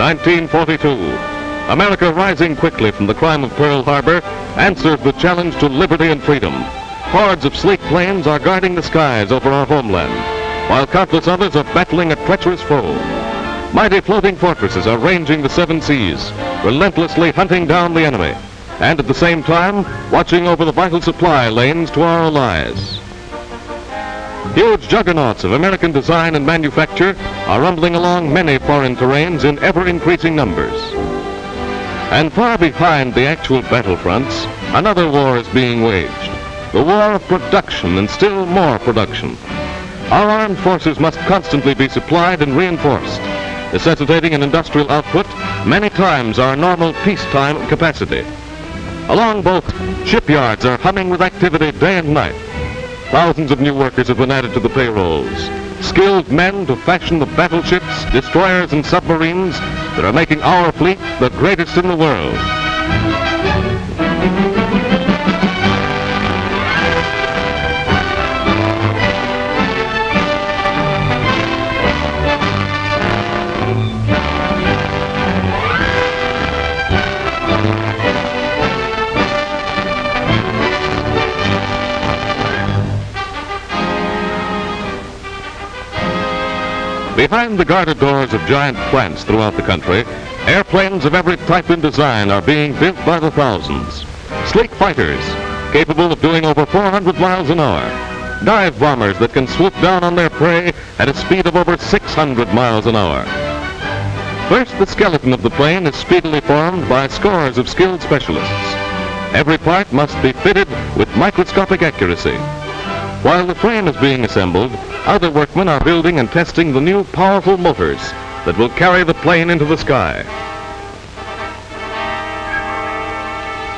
1942. America, rising quickly from the crime of Pearl Harbor, answers the challenge to liberty and freedom. Hordes of sleek planes are guarding the skies over our homeland, while countless others are battling a treacherous foe. Mighty floating fortresses are ranging the seven seas, relentlessly hunting down the enemy, and at the same time, watching over the vital supply lanes to our allies. Huge juggernauts of American design and manufacture are rumbling along many foreign terrains in ever-increasing numbers. And far behind the actual battlefronts, another war is being waged, the war of production and still more production. Our armed forces must constantly be supplied and reinforced, necessitating an industrial output many times our normal peacetime capacity. Along both, shipyards are humming with activity day and night. Thousands of new workers have been added to the payrolls, skilled men to fashion the battleships, destroyers, and submarines that are making our fleet the greatest in the world. Behind the guarded doors of giant plants throughout the country, airplanes of every type and design are being built by the thousands. Sleek fighters, capable of doing over 400 miles an hour. Dive bombers that can swoop down on their prey at a speed of over 600 miles an hour. First, the skeleton of the plane is speedily formed by scores of skilled specialists. Every part must be fitted with microscopic accuracy. While the frame is being assembled, other workmen are building and testing the new powerful motors that will carry the plane into the sky.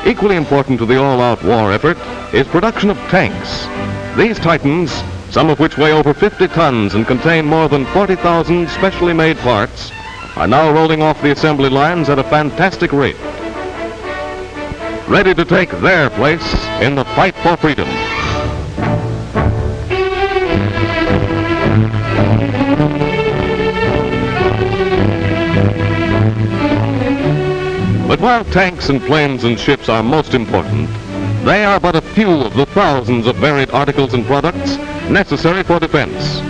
Equally important to the all-out war effort is production of tanks. These titans, some of which weigh over 50 tons and contain more than 40,000 specially made parts, are now rolling off the assembly lines at a fantastic rate, ready to take their place in the fight for freedom. But while tanks and planes and ships are most important, they are but a few of the thousands of varied articles and products necessary for defense.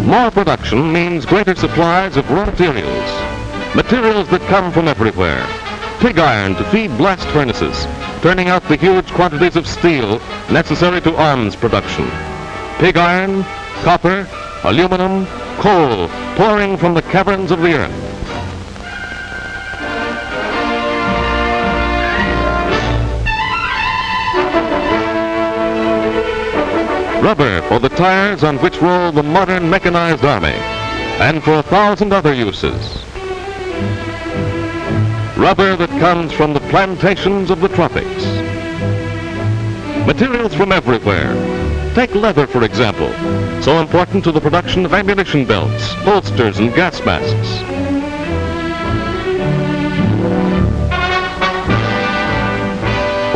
More production means greater supplies of raw materials, materials that come from everywhere. Pig iron to feed blast furnaces, turning out the huge quantities of steel necessary to arms production. Pig iron, copper, aluminum, coal pouring from the caverns of the earth. Rubber for the tires on which roll the modern mechanized army, and for 1,000 other uses. Rubber that comes from the plantations of the tropics. Materials from everywhere. Take leather, for example, so important to the production of ammunition belts, holsters, and gas masks.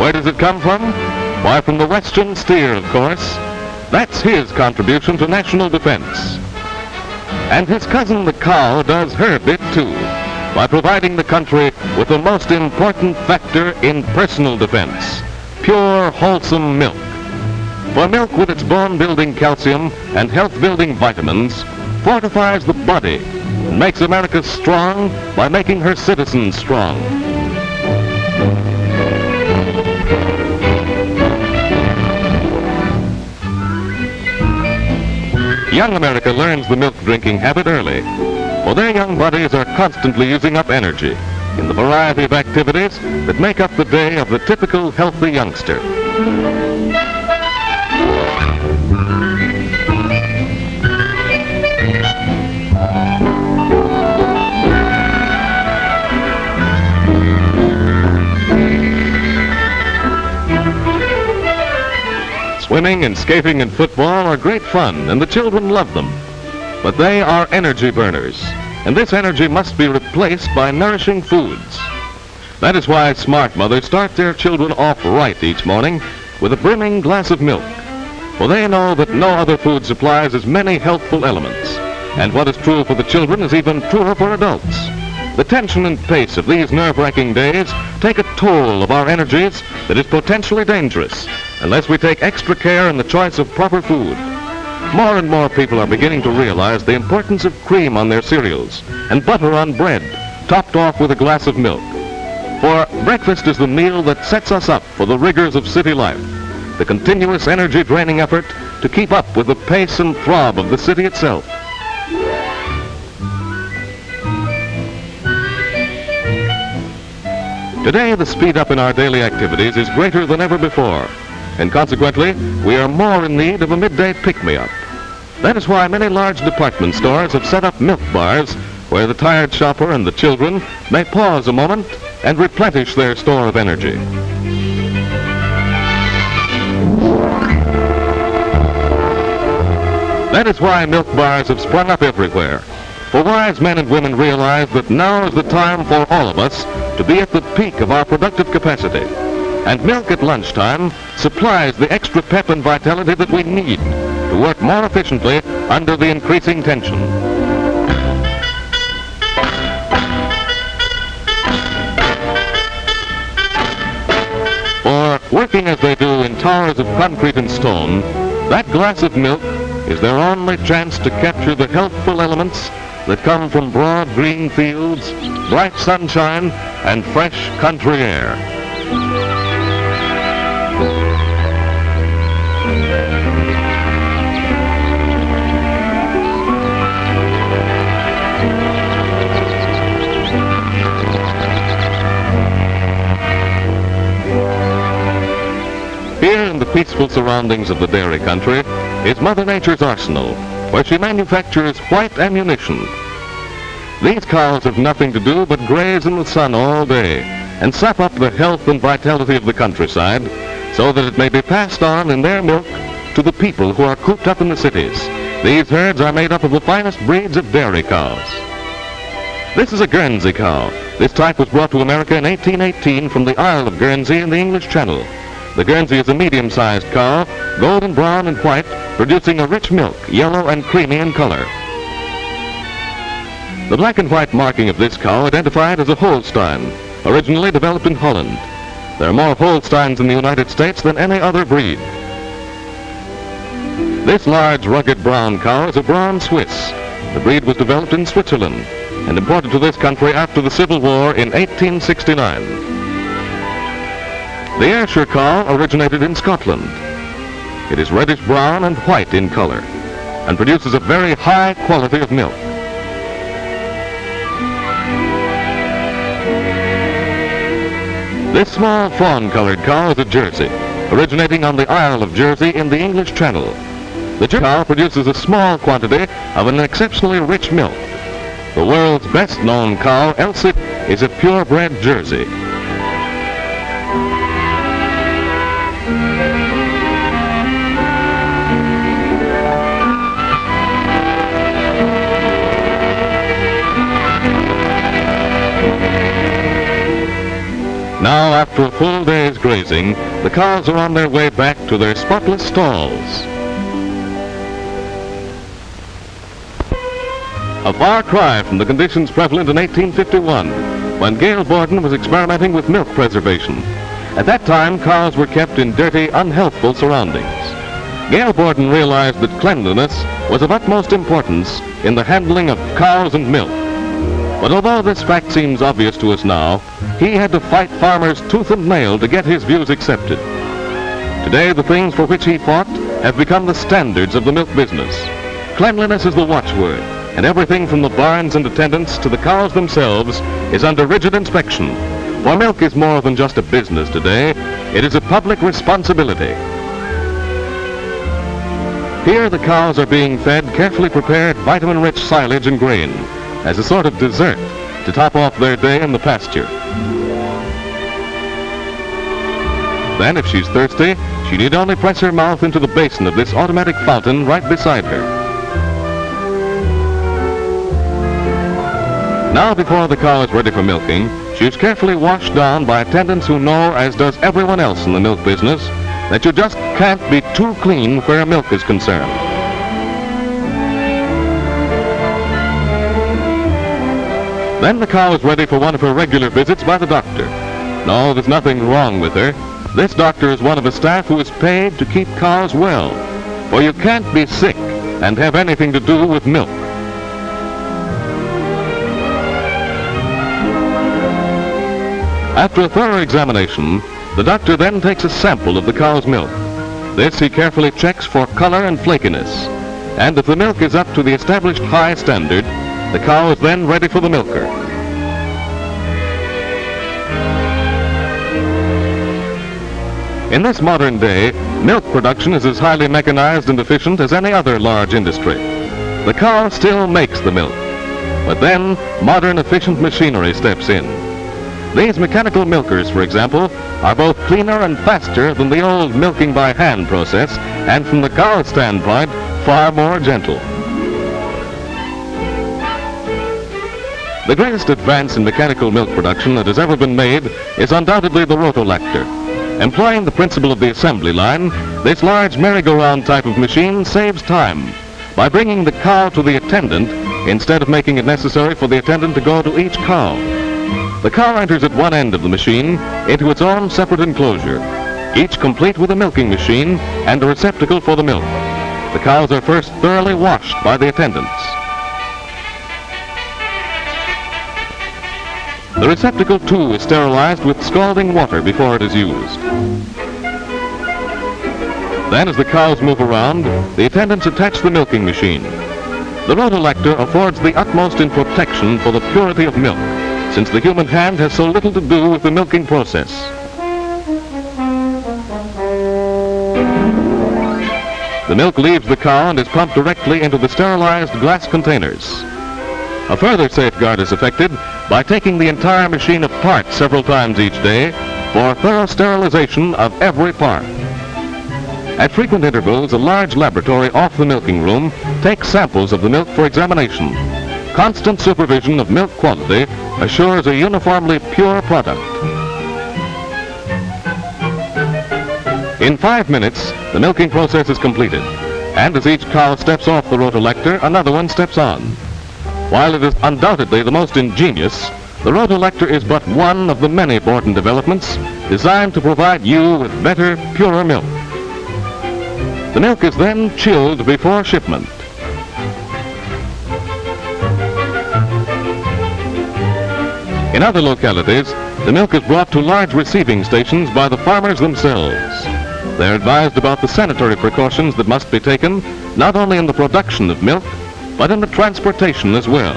Where does it come from? Why, from the Western steer, of course. That's his contribution to national defense. And his cousin the cow does her bit too, by providing the country with the most important factor in personal defense, pure, wholesome milk. For milk, with its bone-building calcium and health-building vitamins, fortifies the body and makes America strong by making her citizens strong. Young America learns the milk-drinking habit early, for their young bodies are constantly using up energy in the variety of activities that make up the day of the typical healthy youngster. Swimming and skating and football are great fun, and the children love them. But they are energy burners, and this energy must be replaced by nourishing foods. That is why smart mothers start their children off right each morning with a brimming glass of milk, for they know that no other food supplies as many healthful elements, and what is true for the children is even truer for adults. The tension and pace of these nerve-wracking days take a toll of our energies that is potentially dangerous unless we take extra care in the choice of proper food. More and more people are beginning to realize the importance of cream on their cereals and butter on bread, topped off with a glass of milk. For breakfast is the meal that sets us up for the rigors of city life, the continuous energy-draining effort to keep up with the pace and throb of the city itself. Today, the speed up in our daily activities is greater than ever before, and consequently, we are more in need of a midday pick-me-up. That is why many large department stores have set up milk bars where the tired shopper and the children may pause a moment and replenish their store of energy. That is why milk bars have sprung up everywhere. For wise men and women realize that now is the time for all of us to be at the peak of our productive capacity. And milk at lunchtime supplies the extra pep and vitality that we need to work more efficiently under the increasing tension. For working as they do in towers of concrete and stone, that glass of milk is their only chance to capture the healthful elements that come from broad green fields, bright sunshine, and fresh country air. Here in the peaceful surroundings of the dairy country is Mother Nature's arsenal, where she manufactures white ammunition. These cows have nothing to do but graze in the sun all day and sap up the health and vitality of the countryside so that it may be passed on in their milk to the people who are cooped up in the cities. These herds are made up of the finest breeds of dairy cows. This is a Guernsey cow. This type was brought to America in 1818 from the Isle of Guernsey in the English Channel. The Guernsey is a medium-sized cow, golden brown and white, producing a rich milk, yellow and creamy in color. The black and white marking of this cow identified as a Holstein, originally developed in Holland. There are more Holsteins in the United States than any other breed. This large, rugged brown cow is a brown Swiss. The breed was developed in Switzerland and imported to this country after the Civil War in 1869. The Ayrshire cow originated in Scotland. It is reddish-brown and white in color and produces a very high quality of milk. This small fawn-colored cow is a Jersey, originating on the Isle of Jersey in the English Channel. The Jersey cow produces a small quantity of an exceptionally rich milk. The world's best-known cow, Elsie, is a purebred Jersey. Now, after a full day's grazing, the cows are on their way back to their spotless stalls. A far cry from the conditions prevalent in 1851, when Gail Borden was experimenting with milk preservation. At that time, cows were kept in dirty, unhealthful surroundings. Gail Borden realized that cleanliness was of utmost importance in the handling of cows and milk. But although this fact seems obvious to us now, he had to fight farmers tooth and nail to get his views accepted. Today, the things for which he fought have become the standards of the milk business. Cleanliness is the watchword, and everything from the barns and attendants to the cows themselves is under rigid inspection. For milk is more than just a business today, it is a public responsibility. Here the cows are being fed carefully prepared vitamin-rich silage and grain as a sort of dessert to top off their day in the pasture. Then, if she's thirsty, she need only press her mouth into the basin of this automatic fountain right beside her. Now, before the cow is ready for milking, she is carefully washed down by attendants who know, as does everyone else in the milk business, that you just can't be too clean where milk is concerned. Then the cow is ready for one of her regular visits by the doctor. No, there's nothing wrong with her. This doctor is one of a staff who is paid to keep cows well. For you can't be sick and have anything to do with milk. After a thorough examination, the doctor then takes a sample of the cow's milk. This he carefully checks for color and flakiness. And if the milk is up to the established high standard, the cow is then ready for the milker. In this modern day, milk production is as highly mechanized and efficient as any other large industry. The cow still makes the milk, but then modern efficient machinery steps in. These mechanical milkers, for example, are both cleaner and faster than the old milking by hand process, and from the cow's standpoint, far more gentle. The greatest advance in mechanical milk production that has ever been made is undoubtedly the rotolactor. Employing the principle of the assembly line, this large merry-go-round type of machine saves time by bringing the cow to the attendant instead of making it necessary for the attendant to go to each cow. The cow enters at one end of the machine into its own separate enclosure, each complete with a milking machine and a receptacle for the milk. The cows are first thoroughly washed by the attendants. The receptacle, too, is sterilized with scalding water before it is used. Then, as the cows move around, the attendants attach the milking machine. The rotolactor affords the utmost in protection for the purity of milk, since the human hand has so little to do with the milking process. The milk leaves the cow and is pumped directly into the sterilized glass containers. A further safeguard is effected by taking the entire machine apart several times each day for thorough sterilization of every part. At frequent intervals, a large laboratory off the milking room takes samples of the milk for examination. Constant supervision of milk quality assures a uniformly pure product. In 5 minutes, the milking process is completed, and as each cow steps off the rotolactor, another one steps on. While it is undoubtedly the most ingenious, the rotolactor is but one of the many Borden developments designed to provide you with better, purer milk. The milk is then chilled before shipment. In other localities, the milk is brought to large receiving stations by the farmers themselves. They're advised about the sanitary precautions that must be taken, not only in the production of milk, but in the transportation as well.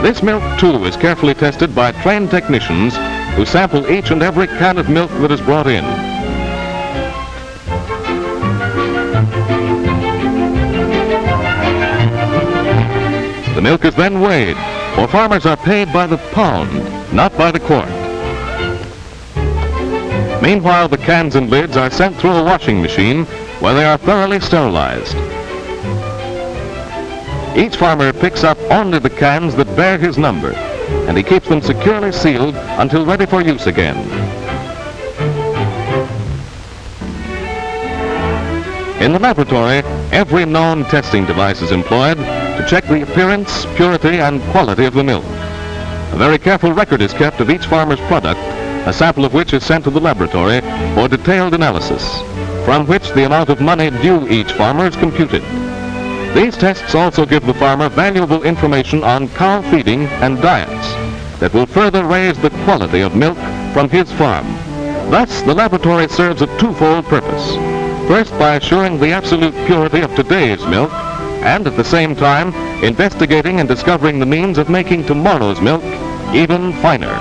This milk, too, is carefully tested by trained technicians who sample each and every can of milk that is brought in. The milk is then weighed, for farmers are paid by the pound, not by the quart. Meanwhile, the cans and lids are sent through a washing machine where they are thoroughly sterilized. Each farmer picks up only the cans that bear his number, and he keeps them securely sealed until ready for use again. In the laboratory, every known testing device is employed to check the appearance, purity, and quality of the milk. A very careful record is kept of each farmer's product, a sample of which is sent to the laboratory for detailed analysis, from which the amount of money due each farmer is computed. These tests also give the farmer valuable information on cow feeding and diets that will further raise the quality of milk from his farm. Thus, the laboratory serves a twofold purpose. First, by assuring the absolute purity of today's milk, and at the same time, investigating and discovering the means of making tomorrow's milk even finer.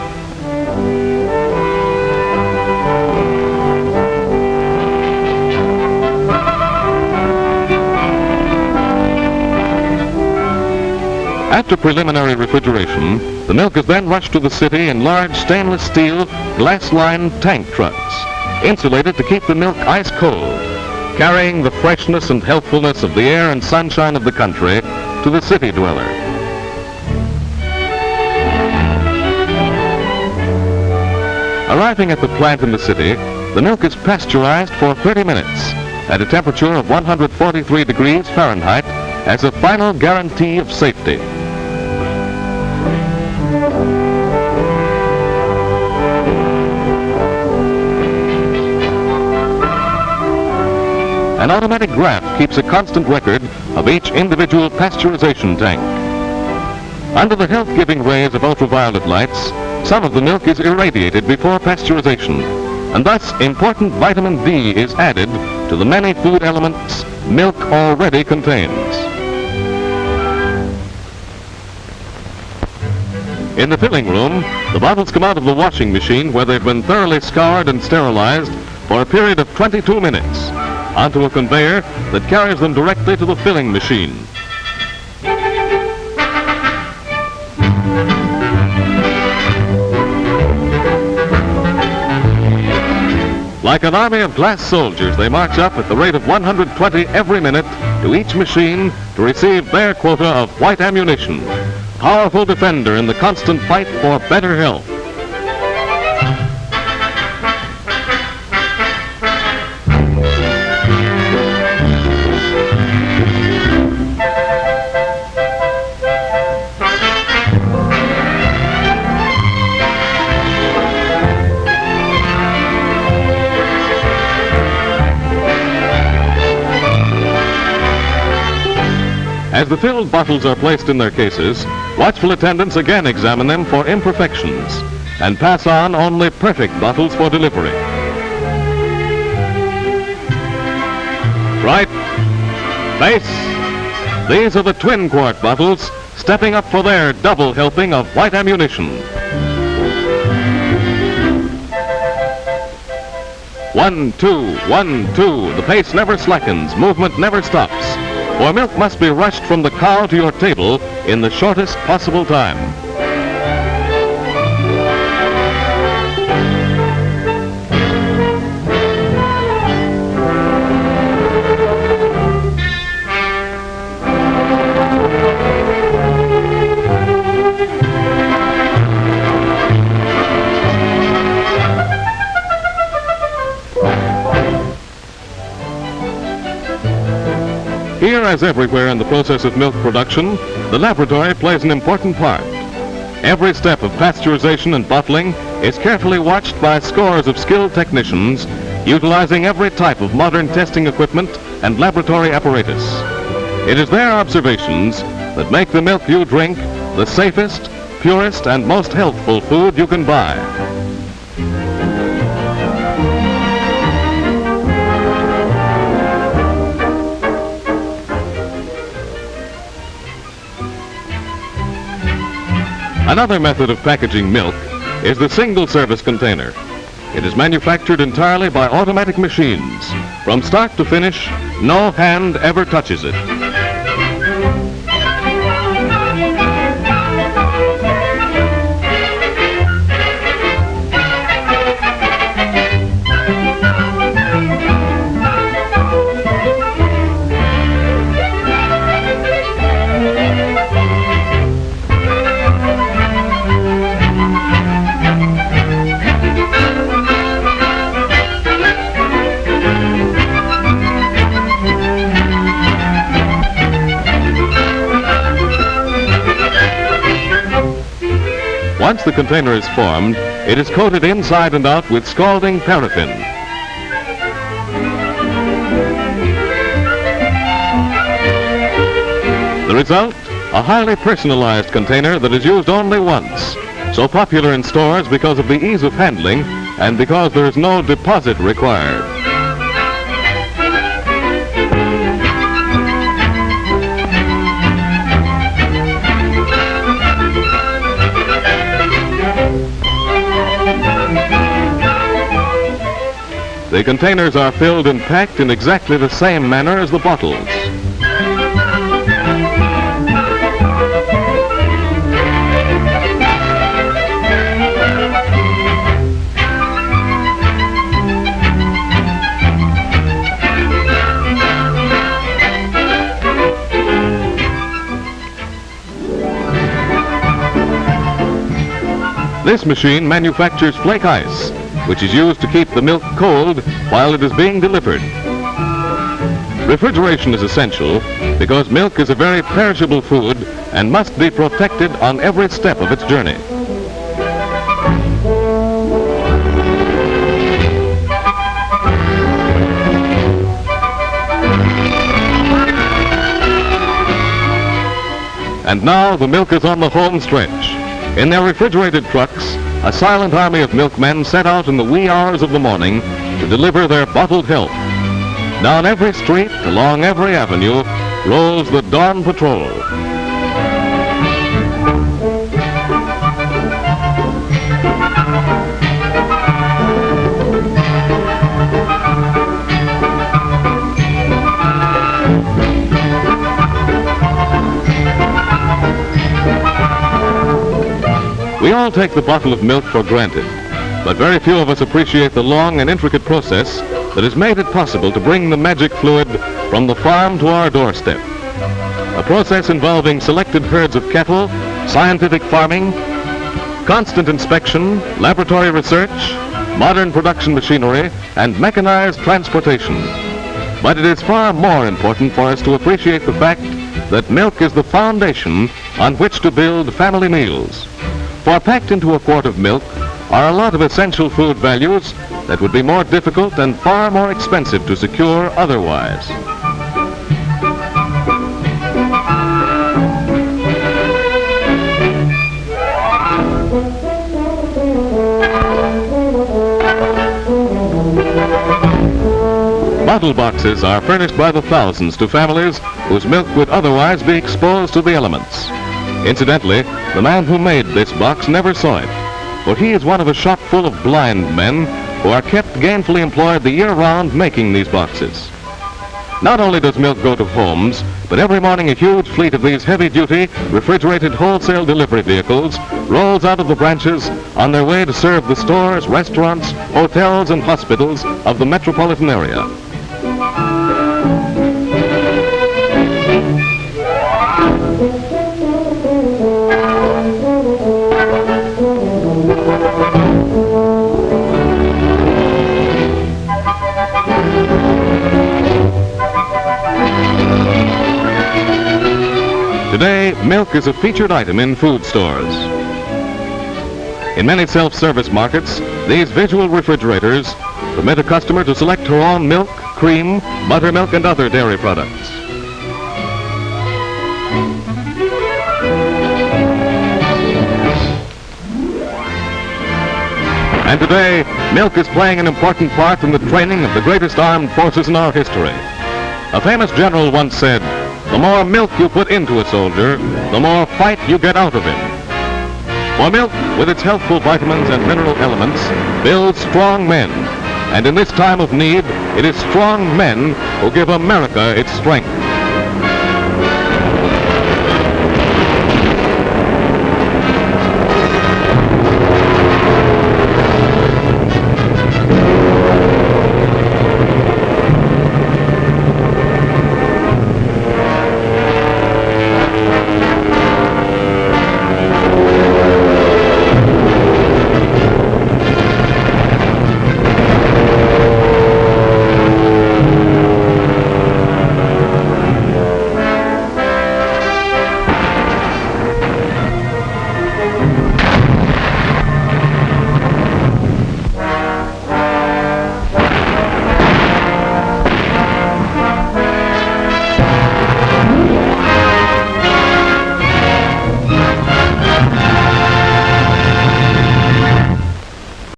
After preliminary refrigeration, the milk is then rushed to the city in large stainless steel, glass-lined tank trucks, insulated to keep the milk ice cold, carrying the freshness and healthfulness of the air and sunshine of the country to the city dweller. Arriving at the plant in the city, the milk is pasteurized for 30 minutes at a temperature of 143 degrees Fahrenheit as a final guarantee of safety. An automatic graph keeps a constant record of each individual pasteurization tank. Under the health-giving rays of ultraviolet lights, some of the milk is irradiated before pasteurization, and thus important vitamin D is added to the many food elements milk already contains. In the filling room, the bottles come out of the washing machine where they've been thoroughly scoured and sterilized for a period of 22 minutes onto a conveyor that carries them directly to the filling machine. Like an army of glass soldiers, they march up at the rate of 120 every minute to each machine to receive their quota of white ammunition, powerful defender in the constant fight for better health. As the filled bottles are placed in their cases, watchful attendants again examine them for imperfections and pass on only perfect bottles for delivery. Right. Face. These are the twin quart bottles stepping up for their double helping of white ammunition. 1, 2, 1, 2. The pace never slackens, movement never stops. For milk must be rushed from the cow to your table in the shortest possible time. Here, as everywhere in the process of milk production, the laboratory plays an important part. Every step of pasteurization and bottling is carefully watched by scores of skilled technicians, utilizing every type of modern testing equipment and laboratory apparatus. It is their observations that make the milk you drink the safest, purest, and most healthful food you can buy. Another method of packaging milk is the single-service container. It is manufactured entirely by automatic machines. From start to finish, no hand ever touches it. Once the container is formed, it is coated inside and out with scalding paraffin. The result? A highly personalized container that is used only once. So popular in stores because of the ease of handling and because there is no deposit required. The containers are filled and packed in exactly the same manner as the bottles. This machine manufactures flake ice which is used to keep the milk cold while it is being delivered. Refrigeration is essential because milk is a very perishable food and must be protected on every step of its journey. And now the milk is on the home stretch. In their refrigerated trucks, a silent army of milkmen set out in the wee hours of the morning to deliver their bottled help. Down every street, along every avenue, rolls the dawn patrol. We all take the bottle of milk for granted, but very few of us appreciate the long and intricate process that has made it possible to bring the magic fluid from the farm to our doorstep. A process involving selected herds of cattle, scientific farming, constant inspection, laboratory research, modern production machinery, and mechanized transportation. But it is far more important for us to appreciate the fact that milk is the foundation on which to build family meals. For packed into a quart of milk are a lot of essential food values that would be more difficult and far more expensive to secure otherwise. Bottle boxes are furnished by the thousands to families whose milk would otherwise be exposed to the elements. Incidentally, the man who made this box never saw it, for he is one of a shop full of blind men who are kept gainfully employed the year round making these boxes. Not only does milk go to homes, but every morning a huge fleet of these heavy-duty, refrigerated wholesale delivery vehicles rolls out of the branches on their way to serve the stores, restaurants, hotels, and hospitals of the metropolitan area. Today, milk is a featured item in food stores. In many self-service markets, these visual refrigerators permit a customer to select her own milk, cream, buttermilk, and other dairy products. And today, milk is playing an important part in the training of the greatest armed forces in our history. A famous general once said, "The more milk you put into a soldier, the more fight you get out of him." For milk, with its healthful vitamins and mineral elements, builds strong men. And in this time of need, it is strong men who give America its strength.